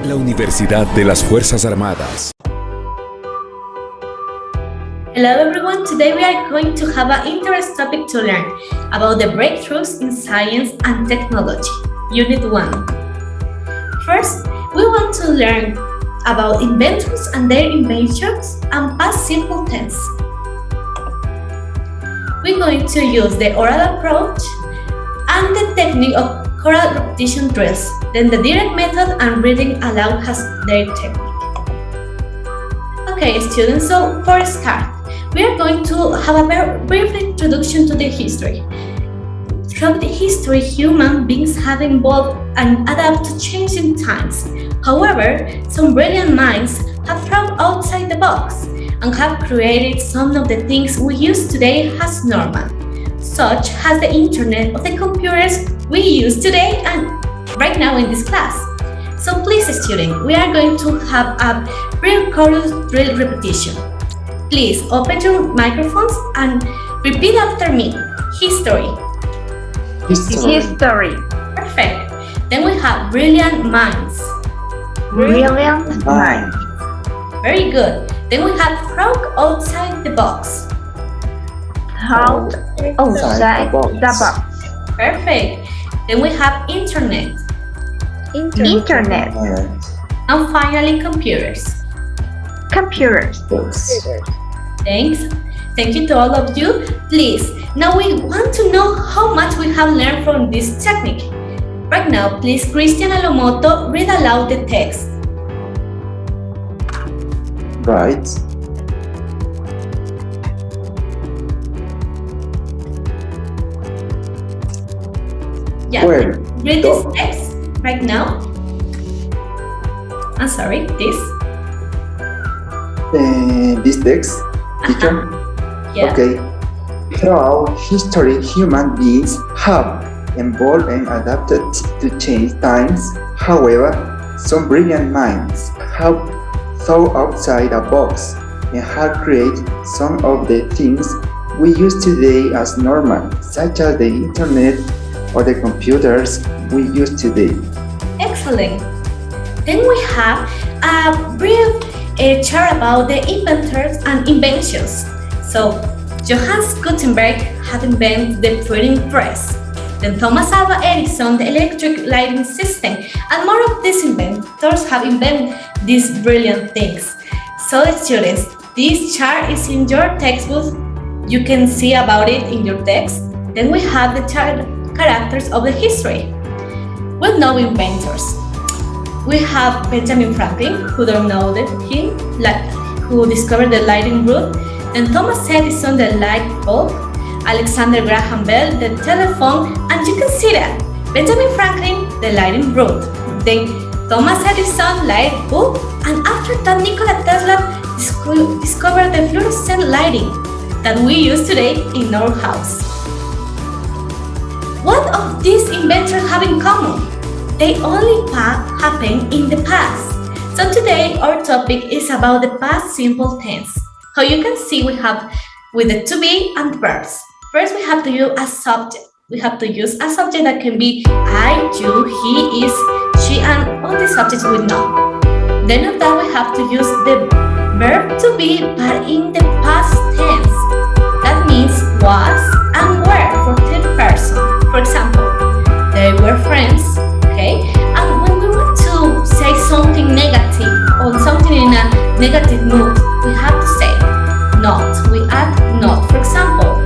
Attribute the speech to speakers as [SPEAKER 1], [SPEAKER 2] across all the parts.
[SPEAKER 1] La Universidad de las Fuerzas Armadas.
[SPEAKER 2] Hello everyone, today we are going to have an interesting topic to learn about the breakthroughs in science and technology, Unit 1. First, we want to learn about inventors and their inventions and past simple tense. We're going to use the oral approach and the technique of choral repetition drills, then the direct method and reading aloud has their technique. Okay students, so for a start, we are going to have a very brief introduction to the history. Throughout the history, human beings have evolved and adapted to changing times. However, some brilliant minds have thought outside the box and have created some of the things we use today as normal, such as the internet or the computers we use today and right now in this class. So please students, we are going to have a brief chorus drill repetition. Please open your microphones and repeat after me. History.
[SPEAKER 3] History.
[SPEAKER 2] Perfect. Then we have brilliant minds.
[SPEAKER 3] Brilliant mind.
[SPEAKER 2] Very good. Then we have frog outside the box.
[SPEAKER 3] Thought outside the box.
[SPEAKER 2] Perfect. Then we have internet.
[SPEAKER 3] Internet.
[SPEAKER 2] And finally computers.
[SPEAKER 3] Computers.
[SPEAKER 2] Thanks. Thank you to all of you. Please, now we want to know how much we have learned from this technique. Right now, please, Christian Alomoto, read aloud the text.
[SPEAKER 4] Right.
[SPEAKER 2] Yeah,
[SPEAKER 4] Well,
[SPEAKER 2] read this text right now. I'm sorry, this.
[SPEAKER 4] This text, teacher?
[SPEAKER 2] Yeah.
[SPEAKER 4] Okay. Throughout history, human beings have evolved and adapted to change times. However, some brilliant minds have thought outside the box and have created some of the things we use today as normal, such as the internet or the computers we use today.
[SPEAKER 2] Excellent. Then we have a brief chart about the inventors and inventions. So, Johannes Gutenberg had invented the printing press. Then Thomas Alva Edison, the electric lighting system. And more of these inventors have invented these brilliant things. So students, this chart is in your textbook. You can see about it in your text. Then we have the characters of the history. Well-known inventors. We have Benjamin Franklin, who don't know him, who discovered the lighting rod. Then Thomas Edison, the light bulb. Alexander Graham Bell, the telephone, and you can see that. Benjamin Franklin, the lighting rod. Then Thomas Edison, light bulb, and after that Nikola Tesla discovered the fluorescent lighting that we use today in our house. What of these inventors have in common? They only happen in the past. So today our topic is about the past simple tense. How you can see we have with the to be and verbs. First we have to use a subject. We have to use a subject that can be I, you, he, is, she, and all the subjects we know. Then after that we have to use the verb to be but in the past tense. That means was and were for third person. For example, they were friends. Okay? And when we want to say something negative or something in a negative mood, we have to say not. We add not. For example,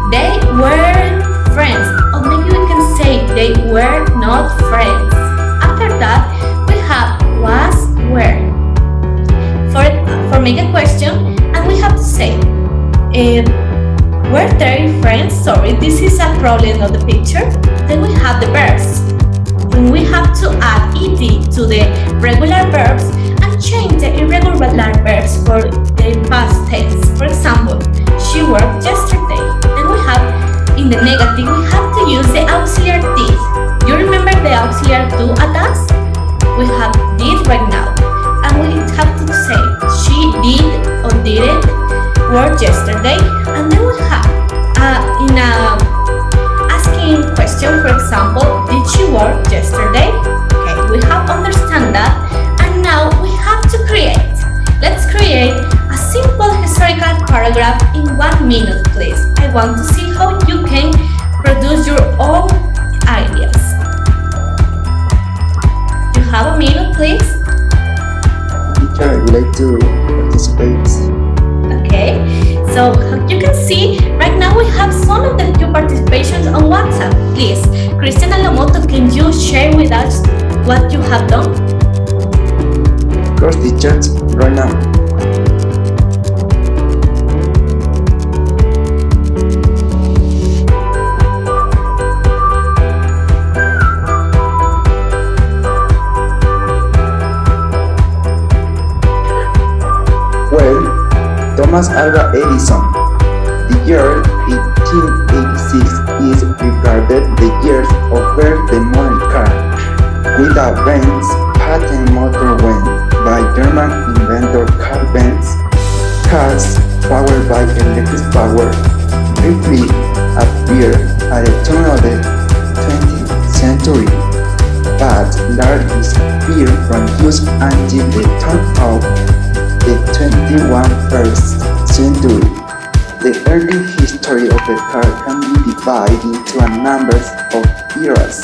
[SPEAKER 2] they weren't friends. Or maybe we can say they were not friends. After that, we have was, were. For make a question, and we have to say were they friends? Sorry, this is a problem of the picture. Then we have the verbs. When we have to add ed to the regular verbs and change the irregular verbs for the past tense. For example, she worked yesterday. Then we have, in the negative, we have to use the auxiliary did. You remember the auxiliary do at us? We have did right now. And we have to say, she did or didn't work yesterday. And then we have, in a asking question, for example, did she work yesterday? Okay, we have understand that. And want to see how you can produce your own ideas. You have a minute, please?
[SPEAKER 4] Teacher, I would like to participate.
[SPEAKER 2] Okay, so you can see right now we have some of the new participations on WhatsApp. Please, Cristiana Lomoto, can you share with us what you have done?
[SPEAKER 4] Of course, teacher, right now. Well, Thomas Alva Edison. The year 1886 is regarded the year of birth the modern car, with a Benz patent motor went by German inventor Carl Benz. Cars powered by electric power briefly appeared at the turn of the 20th century, but largely disappeared from use until the turn of the 21st century. The early history of the car can be divided into a number of eras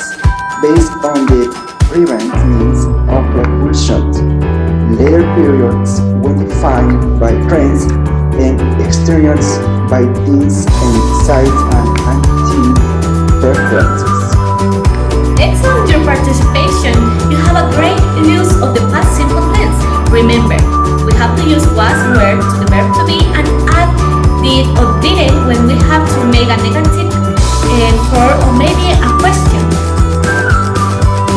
[SPEAKER 4] based on the prevalent means of propulsion. Later periods were defined by trends and exteriors by things and size and anti-preferences.
[SPEAKER 2] Excellent your participation. You have a great use of the past simple tense. Remember, we have to use was, were to the verb to be and add did or didn't when we have to make a negative for or maybe a question.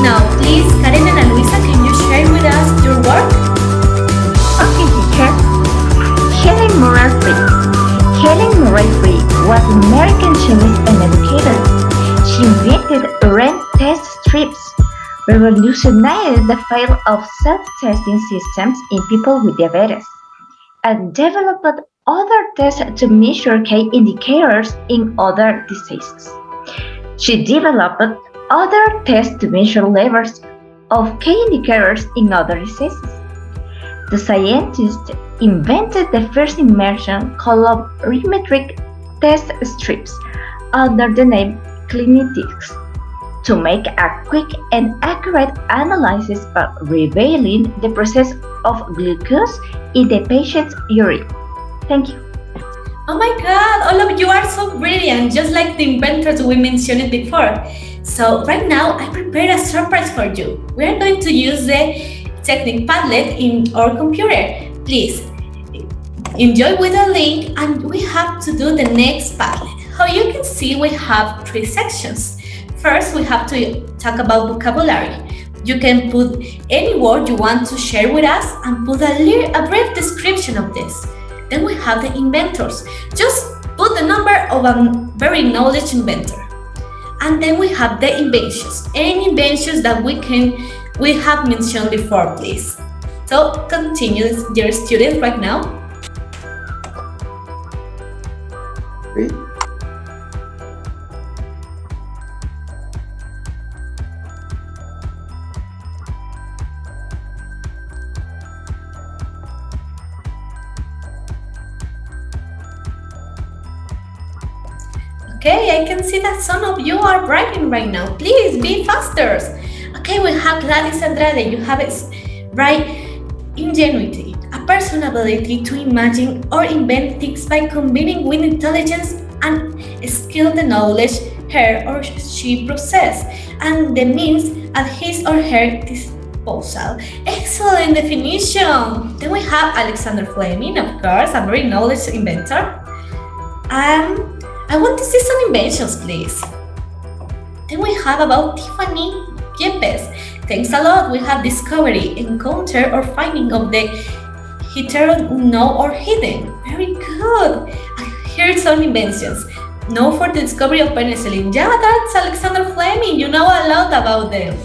[SPEAKER 2] Now, please, Karen and Luisa, can you share with us your work?
[SPEAKER 3] Okay, teacher. Helen Murray Free. Helen Murray Free was an American chemist and educator. She invented REM test strips, revolutionized the field of self-testing systems in people with diabetes, and developed other tests to measure key indicators in other diseases. She developed other tests to measure levels of key indicators in other diseases. The scientist invented the first immersion colorimetric test strips under the name Clinityx to make a quick and accurate analysis by revealing the process of glucose in the patient's urine. Thank you.
[SPEAKER 2] Oh my God, all of you are so brilliant, just like the inventors we mentioned before. So right now, I prepared a surprise for you. We are going to use the Technic Padlet in our computer. Please enjoy with the link, and we have to do the next Padlet. How you can see, we have 3 sections. First, we have to talk about vocabulary. You can put any word you want to share with us and put a brief description of this. Then we have the inventors. Just put the number of a very knowledgeable inventor. And then we have the inventions. Any inventions that we have mentioned before, please. So continue, dear students, right now.
[SPEAKER 4] Great.
[SPEAKER 2] Okay, I can see that some of you are writing right now. Please be faster. Okay, we have Gladys Andrade. You have it right. Ingenuity, a person's ability to imagine or invent things by combining with intelligence and skill the knowledge her or she possesses and the means at his or her disposal. Excellent definition. Then we have Alexander Fleming, of course, a very knowledgeable inventor. I want to see some inventions, please. Then we have about Tiffany Yepes. Thanks a lot. We have discovery, encounter, or finding of the hitherto unknown or hidden. Very good. Here's some inventions. No for the discovery of penicillin. Yeah, that's Alexander Fleming. You know a lot about them.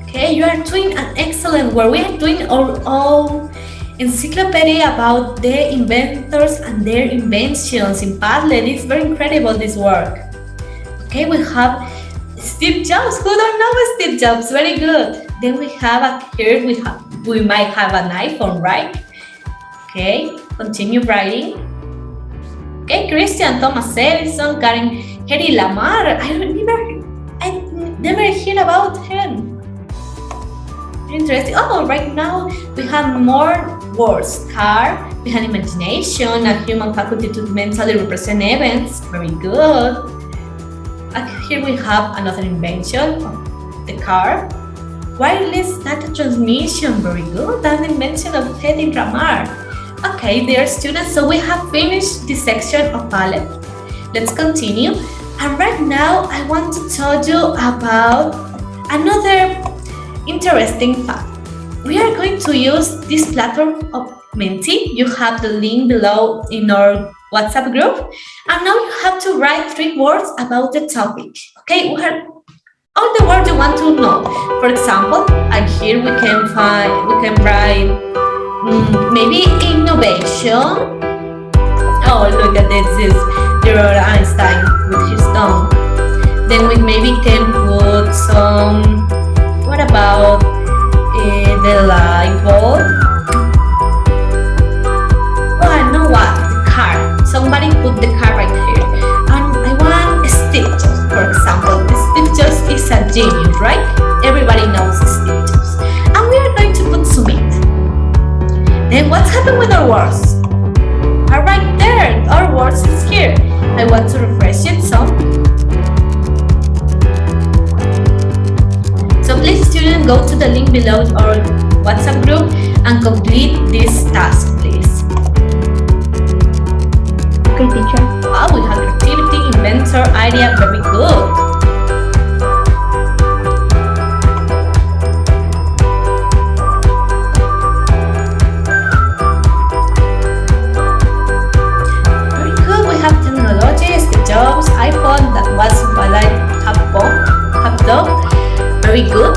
[SPEAKER 2] Okay, you are doing an excellent work. We are doing our own encyclopedia about the inventors and their inventions in Padlet. It's very incredible, this work. Okay, we have Steve Jobs. Who don't know Steve Jobs? Very good. Then we have we might have an iPhone, right? Okay. Continue writing. Okay, Christian Thomas Edison, Karen Hedy Lamar. I never heard about him. Interesting. Oh, right now we have more words. Car, we have imagination, a human faculty to mentally represent events. Very good. Here we have another invention of the car. Wireless data transmission. Very good. That's the invention of Hedy Lamar. Okay, dear students, so we have finished this section of ballet. Let's continue. And right now, I want to tell you about another interesting fact. We are going to use this platform of Menti. You have the link below in our WhatsApp group. And now you have to write 3 words about the topic. Okay, we have all the words you want to know. For example, and here we can write maybe innovation. Oh, look at this is Albert Einstein with his tongue. Then we maybe can put some, what about the light bulb? Oh, I know what, the car. Somebody put the car right here. And I want Steve Jobs, for example. Steve Jobs is a genius, right? Everybody knows Steve Jobs. And we are going to put Sumit. Then what's happened with our words? Are right there, our words is here. I want to refresh it some. So please students, go to the link below our WhatsApp group and complete this task, please.
[SPEAKER 3] Okay, teacher.
[SPEAKER 2] Wow, we have creativity, inventor, idea, very good. Jobs, iPhone, that was what I have done. Very good.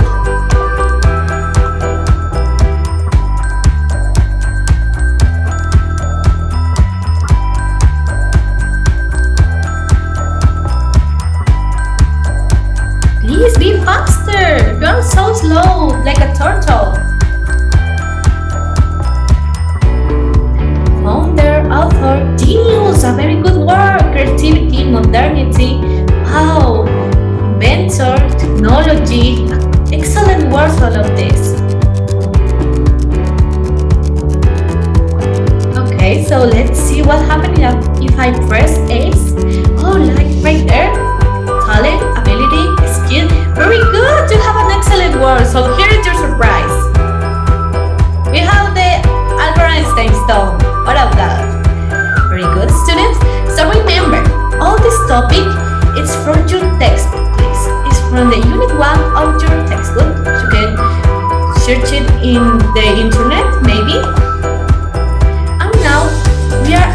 [SPEAKER 2] Please be faster. You are so slow, like a turtle. Founder, author, genius, a very good word. Creativity, modernity, wow, inventor, technology, excellent words, all of this. Okay, so let's see what happens if I press Ace. Oh, like right there, talent, ability, skill, very good, you have an excellent word. So here is your surprise. We have the Albert Einstein stone. What of that? Very good, students. So remember, all this topic is from your textbook, please. It's from the Unit 1 of your textbook. You can search it in the internet, maybe. And now, we are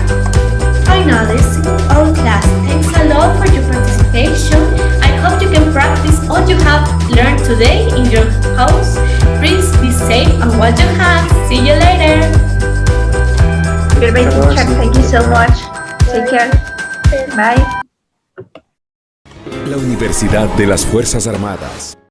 [SPEAKER 2] finalizing our class. Thanks a lot for your participation. I hope you can practice all you have learned today in your house. Please be safe and wash your hands. See you later.
[SPEAKER 3] Goodbye, teacher. Thank you so much. Take care. Bye.
[SPEAKER 1] La Universidad de las Fuerzas Armadas.